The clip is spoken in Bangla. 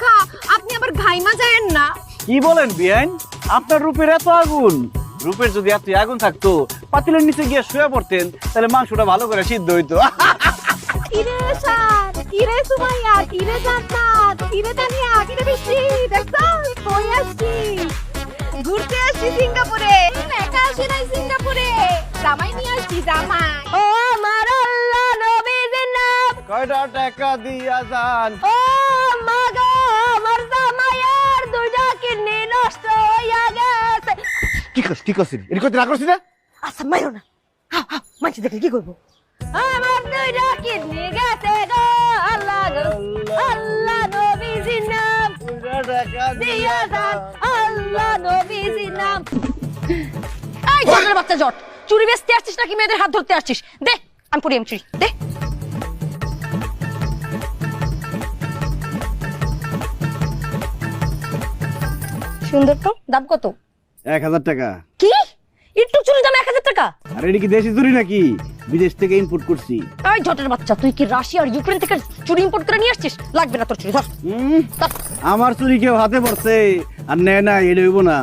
দেখা আপনি আবার ঘাইমা যায়েন না। কি বলেন বিয়ান, আপনার রূপের এত আগুন? রূপের যদি এত আগুন থাকতো পাতিলের নিচে গিয়ে শুয়ে পড়তেন, তাহলে মাংসটা ভালো করে সিদ্ধ হইতো। কিরে সার, কিরে সুমাইয়া, কিরে জান্নাত, কিরে তানিয়া, কিরে বৃষ্টি, দেখছো কই আসছি? ঘুরতে আসছি সিঙ্গাপুরে। একা আসি নাই সিঙ্গাপুরে, জামাই নিয়ে আসছি জামাই। ও আমার আল্লাহ নবীর নাম। কয়টা টাকা দিয়া যান? ও মা গো, আমার জামাইয়ের দুইটা কিডনি নষ্ট হইয়া গেছে। কি করছিস? এর কথা রাগ করছিস না? আচ্ছা মাইরো না, মানছি দেখলে কি করবো? আমার দুইটা কিডনি গেছে গো, আল্লাহ গো, আল্লাহ নবীজির নাম দিয়া যান, আল্লাহ নবীজির নাম। এই জটের বাচ্চা জট, চুরি বেচতে আসছিস নাকি মেয়েদের হাত ধরতে আসছিস? দে আমি পড়ি, আমি চুরি দে। সুন্দর তো, দাম কত? 1000 টাকা। কি একটু চুরি দাম 1000 টাকা? আর এটা কি দেশি চুরি নাকি? বিদেশ থেকে ইম্পোর্ট করছি। এই জটের বাচ্চা, তুই কি রাশিয়া আর ইউক্রেন থেকে চুরি ইম্পোর্ট করে নিয়ে আসছিস? লাগবে না তোর চুরি, ধর। আমার চুরি কেউ হাতে পড়ছে আর নেয় না, এটা হইব না।